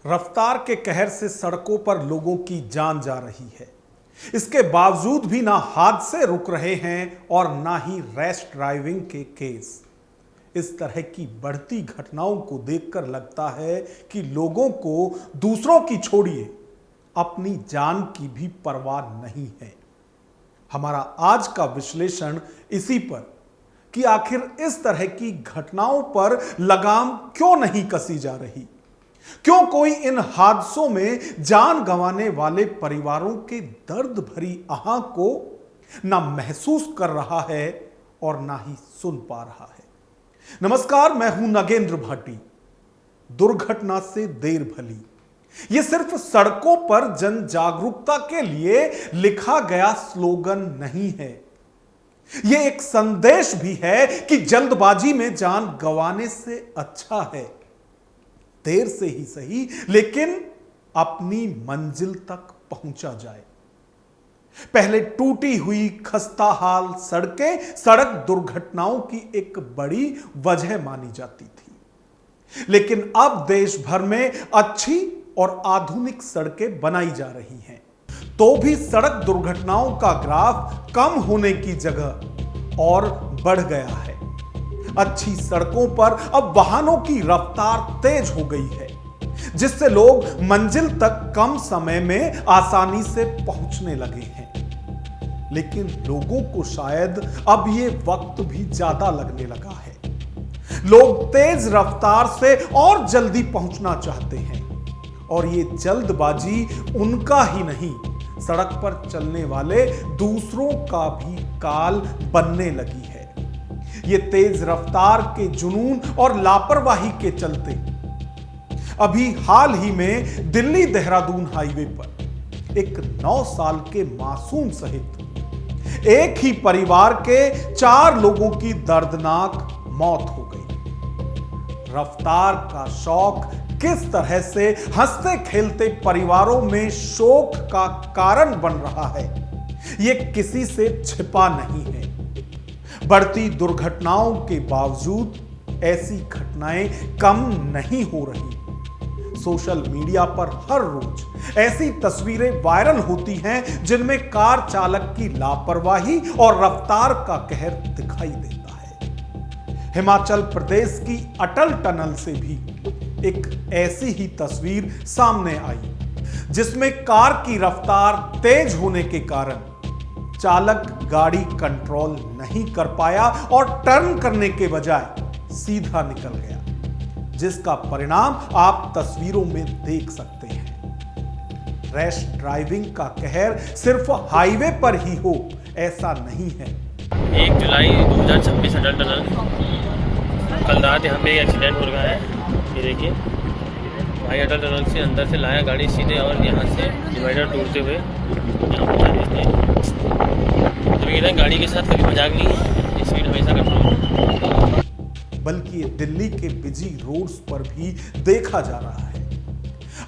रफ्तार के कहर से सड़कों पर लोगों की जान जा रही है। इसके बावजूद भी ना हादसे रुक रहे हैं और ना ही रैश ड्राइविंग के केस। इस तरह की बढ़ती घटनाओं को देखकर लगता है कि लोगों को दूसरों की छोड़िए अपनी जान की भी परवाह नहीं है। हमारा आज का विश्लेषण इसी पर कि आखिर इस तरह की घटनाओं पर लगाम क्यों नहीं कसी जा रही, क्यों कोई इन हादसों में जान गंवाने वाले परिवारों के दर्द भरी आह को ना महसूस कर रहा है और ना ही सुन पा रहा है। नमस्कार, मैं हूं नगेंद्र भाटी। दुर्घटना से देर भली, यह सिर्फ सड़कों पर जन जागरूकता के लिए लिखा गया स्लोगन नहीं है। यह एक संदेश भी है कि जल्दबाजी में जान गंवाने से अच्छा है देर से ही सही, लेकिन अपनी मंजिल तक पहुंचा जाए। पहले टूटी हुई खस्ता हाल सड़कें सड़क दुर्घटनाओं की एक बड़ी वजह मानी जाती थी, लेकिन अब देश भर में अच्छी और आधुनिक सड़कें बनाई जा रही हैं, तो भी सड़क दुर्घटनाओं का ग्राफ कम होने की जगह और बढ़ गया है। अच्छी सड़कों पर अब वाहनों की रफ्तार तेज हो गई है, जिससे लोग मंजिल तक कम समय में आसानी से पहुंचने लगे हैं। लेकिन लोगों को शायद अब यह वक्त भी ज्यादा लगने लगा है। लोग तेज रफ्तार से और जल्दी पहुंचना चाहते हैं, और ये जल्दबाजी उनका ही नहीं, सड़क पर चलने वाले दूसरों का भी काल बनने लगी है। ये तेज रफ्तार के जुनून और लापरवाही के चलते अभी हाल ही में दिल्ली देहरादून हाईवे पर एक 9 साल के मासूम सहित एक ही परिवार के 4 लोगों की दर्दनाक मौत हो गई। रफ्तार का शौक किस तरह से हंसते खेलते परिवारों में शोक का कारण बन रहा है, यह किसी से छिपा नहीं है। बढ़ती दुर्घटनाओं के बावजूद ऐसी घटनाएं कम नहीं हो रही। सोशल मीडिया पर हर रोज ऐसी तस्वीरें वायरल होती हैं जिनमें कार चालक की लापरवाही और रफ्तार का कहर दिखाई देता है। हिमाचल प्रदेश की अटल टनल से भी एक ऐसी ही तस्वीर सामने आई, जिसमें कार की रफ्तार तेज होने के कारण चालक गाड़ी कंट्रोल नहीं कर पाया और टर्न करने के बजाय सीधा निकल गया, जिसका परिणाम आप तस्वीरों में देख सकते हैं। रैश ड्राइविंग का कहर सिर्फ हाईवे पर ही हो ऐसा नहीं है। 1 जुलाई 2026 अटल टनल कल रात यहाँ पे एक्सीडेंट हो रहा है। ये देखिए भाई, अटल टनल से अंदर से लाया गाड़ी सीधे और यहाँ से डिवाइडर टूटते हुए यहाँ पर तो गाड़ी के साथ कभी मजाक नहीं है, स्पीड हमेशा कंट्रोल। बल्कि ये दिल्ली के बिजी रोड्स पर भी देखा जा रहा है।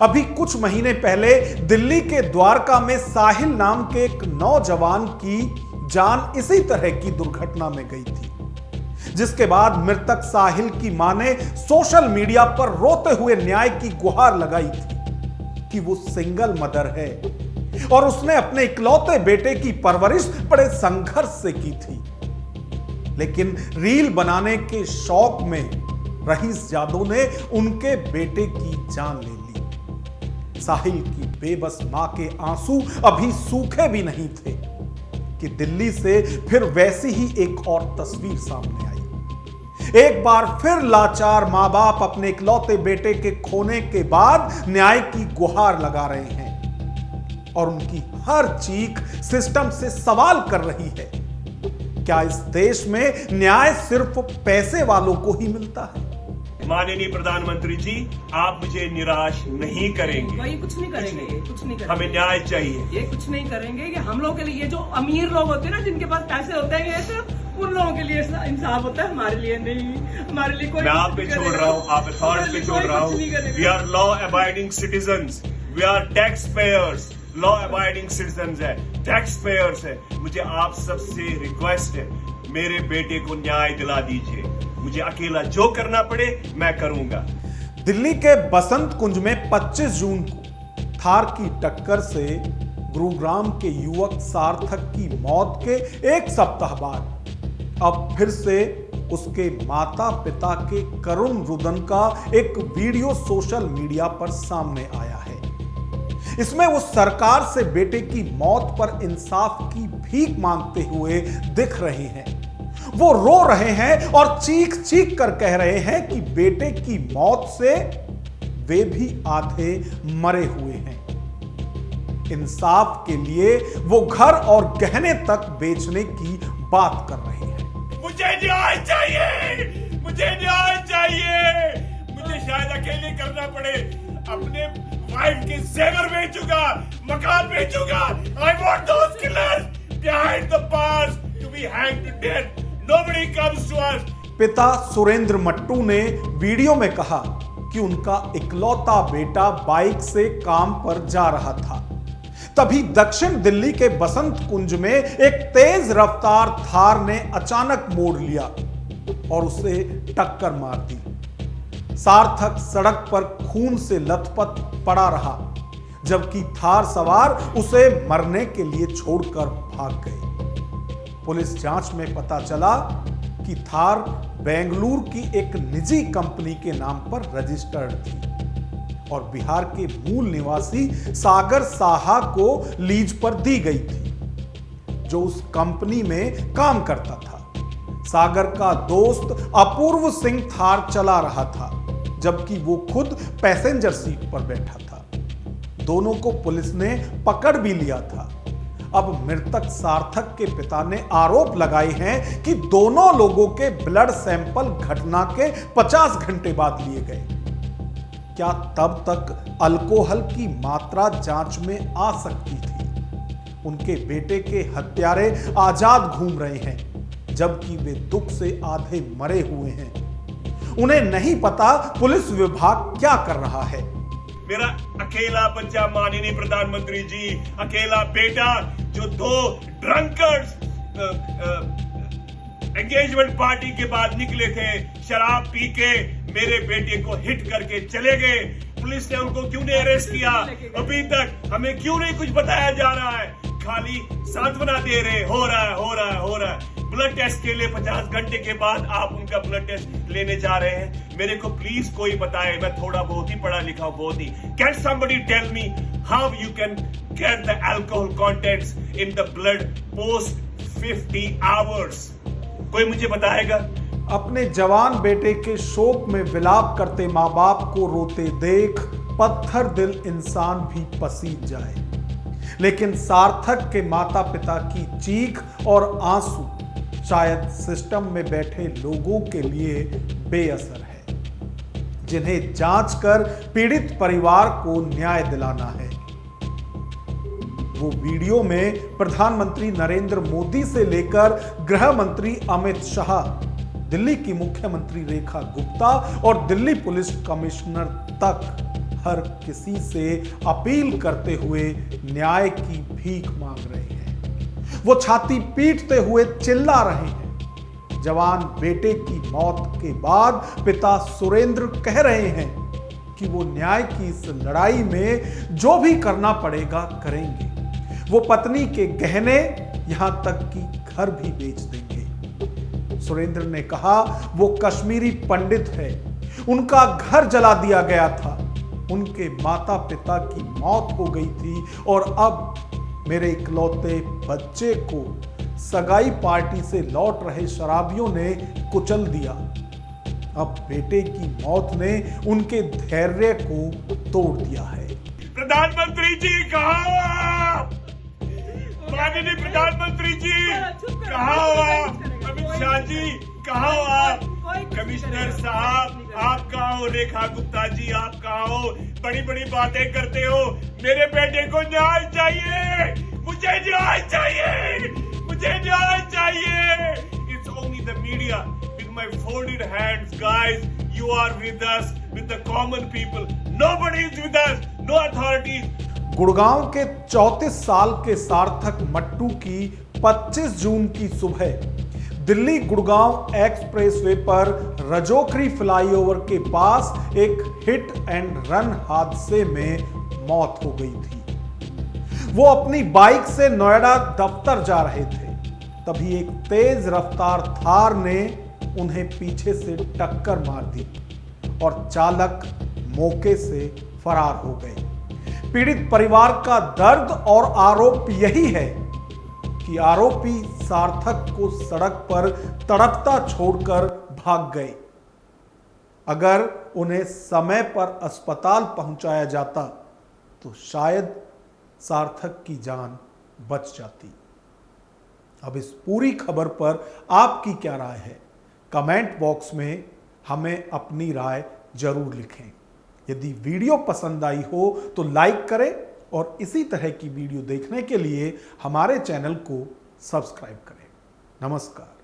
अभी कुछ महीने पहले दिल्ली के द्वारका में साहिल नाम के एक नौजवान की जान इसी तरह की दुर्घटना में गई थी, जिसके बाद मृतक साहिल की मां ने सोशल मीडिया पर रोते हुए न्याय की गुहार लगाई थी कि वो सिंगल मदर है और उसने अपने इकलौते बेटे की परवरिश बड़े संघर्ष से की थी। लेकिन रील बनाने के शौक में रईस यादव ने उनके बेटे की जान ले ली। साहिल की बेबस मां के आंसू अभी सूखे भी नहीं थे कि दिल्ली से फिर वैसी ही एक और तस्वीर सामने आई। एक बार फिर लाचार मां बाप अपने इकलौते बेटे के खोने के बाद न्याय की गुहार लगा रहे हैं, और उनकी हर चीख सिस्टम से सवाल कर रही है, क्या इस देश में न्याय सिर्फ पैसे वालों को ही मिलता है? माननीय प्रधानमंत्री जी, आप मुझे निराश नहीं करेंगे। वही कुछ नहीं करेंगे, कुछ नहीं करेंगे। हमें न्याय चाहिए। ये कुछ नहीं करेंगे कि हम लोगों के लिए, जो अमीर लोग होते हैं ना, जिनके पास पैसे होते हैं, ये सिर्फ उन लोगों के लिए इंसाफ होता है, हमारे लिए नहीं। हमारे लिए कोई, मैं आप पे छोड़ रहा हूँ, आप अथॉरिटी पे छोड़ रहा हूँ। We are law abiding citizens, we are taxpayers. Law abiding citizens है, टैक्स पेयर्स है। मुझे आप सबसे रिक्वेस्ट है, मेरे बेटे को न्याय दिला दीजिए। मुझे अकेला जो करना पड़े मैं करूंगा। दिल्ली के बसंत कुंज में 25 जून को थार की टक्कर से गुरुग्राम के युवक सार्थक की मौत के एक सप्ताह बाद अब फिर से उसके माता पिता के करुण रुदन का एक वीडियो सोशल मीडिया पर सामने आया है। इसमें वो सरकार से बेटे की मौत पर इंसाफ की भीख मांगते हुए दिख रहे हैं। वो रो रहे हैं और चीख चीख कर कह रहे हैं कि बेटे की मौत से वे भी आधे मरे हुए हैं। इंसाफ के लिए वो घर और गहने तक बेचने की बात कर रहे हैं। मुझे न्याय चाहिए, मुझे न्याय चाहिए। मुझे शायद अकेले करना पड़े, अपने वाइफ के जेवर बेचूंगा, मकान बेचूंगा। I want those killers behind the bars to be hanged to death. Nobody comes to us. पिता सुरेंद्र मट्टू ने वीडियो में कहा कि उनका इकलौता बेटा बाइक से काम पर जा रहा था। तभी दक्षिण दिल्ली के बसंत कुंज में एक तेज रफ्तार थार ने अचानक मोड़ लिया और उसे टक्कर मार दी। सार्थक सड़क पर खून से लथपथ पड़ा रहा, जबकि थार सवार उसे मरने के लिए छोड़कर भाग गए। पुलिस जांच में पता चला कि थार बेंगलुरु की एक निजी कंपनी के नाम पर रजिस्टर्ड थी और बिहार के मूल निवासी सागर साहा को लीज पर दी गई थी, जो उस कंपनी में काम करता था। सागर का दोस्त अपूर्व सिंह थार चला रहा था, जबकि वो खुद पैसेंजर सीट पर बैठा था। दोनों को पुलिस ने पकड़ भी लिया था। अब मृतक सार्थक के पिता ने आरोप लगाए हैं कि दोनों लोगों के ब्लड सैंपल घटना के 50 घंटे बाद लिए गए। क्या तब तक अल्कोहल की मात्रा जांच में आ सकती थी? उनके बेटे के हत्यारे आजाद घूम रहे हैं, जबकि वे दुख से आधे मरे हुए हैं। उन्हें नहीं पता पुलिस विभाग क्या कर रहा है। मेरा अकेला बच्चा, माननीय प्रधानमंत्री जी, अकेला बेटा जो 2 ड्रंकर्स एंगेजमेंट पार्टी के बाद निकले थे, शराब पी के मेरे बेटे को हिट करके चले गए। पुलिस ने उनको क्यों नहीं अरेस्ट किया? अभी तक हमें क्यों नहीं कुछ बताया जा रहा है? खाली सांत्वना दे रहे, हो रहा है। ब्लड टेस्ट के लिए 50 घंटे के बाद आप उनका ब्लड टेस्ट लेने जा रहे हैं। मेरे को प्लीज कोई बताए, मैं थोड़ा बहुत ही पढ़ा लिखा हूं, बहुत ही। Can somebody tell me how you can get the alcohol contents in the blood post 50 hours? कोई मुझे बताएगा? अपने जवान बेटे के शोक में विलाप करते मां बाप को रोते देख पत्थर दिल इंसान भी पसीज जाए, लेकिन सार्थक के माता पिता की चीख और आंसू शायद सिस्टम में बैठे लोगों के लिए बेअसर है, जिन्हें जांच कर पीड़ित परिवार को न्याय दिलाना है। वो वीडियो में प्रधानमंत्री नरेंद्र मोदी से लेकर गृह मंत्री अमित शाह, दिल्ली की मुख्यमंत्री रेखा गुप्ता और दिल्ली पुलिस कमिश्नर तक हर किसी से अपील करते हुए न्याय की भीख मांग रहे हैं। वो छाती पीटते हुए चिल्ला रहे हैं। जवान बेटे की मौत के बाद पिता सुरेंद्र कह रहे हैं कि वो न्याय की इस लड़ाई में जो भी करना पड़ेगा करेंगे। वो पत्नी के गहने, यहां तक कि घर भी बेच देंगे। सुरेंद्र ने कहा वो कश्मीरी पंडित है, उनका घर जला दिया गया था, उनके माता पिता की मौत हो गई थी और अब मेरे इकलौते बच्चे को सगाई पार्टी से लौट रहे शराबियों ने कुचल दिया। अब बेटे की मौत ने उनके धैर्य को तोड़ दिया है। प्रधानमंत्री जी कहाँ? माननीय प्रधानमंत्री जी कहाँ? अमित शाह जी कहाँ? कमिश्नर साहब आप कहाँ हो? रेखा गुप्ता जी आप कहाँ हो? बड़ी बड़ी बातें करते हो। मेरे बेटे को न्याय चाहिए, मुझे न्याय चाहिए, मुझे न्याय चाहिए। It's only the media with my folded hands, guys. You are with us, with the common people. Nobody is with us, no authorities. Gurgaon के 34 साल के सार्थक मट्टू की 25 जून की सुबह दिल्ली गुड़गांव एक्सप्रेसवे पर रजोखरी फ्लाईओवर के पास एक हिट एंड रन हादसे में मौत हो गई थी। वो अपनी बाइक से नोएडा दफ्तर जा रहे थे, तभी एक तेज रफ्तार थार ने उन्हें पीछे से टक्कर मार दी और चालक मौके से फरार हो गए। पीड़ित परिवार का दर्द और आरोप यही है कि आरोपी सार्थक को सड़क पर तड़पता छोड़कर भाग गए। अगर उन्हें समय पर अस्पताल पहुंचाया जाता तो शायद सार्थक की जान बच जाती। अब इस पूरी खबर पर आपकी क्या राय है? कमेंट बॉक्स में हमें अपनी राय जरूर लिखें। यदि वीडियो पसंद आई हो तो लाइक करें और इसी तरह की वीडियो देखने के लिए हमारे चैनल को सब्सक्राइब करें। नमस्कार।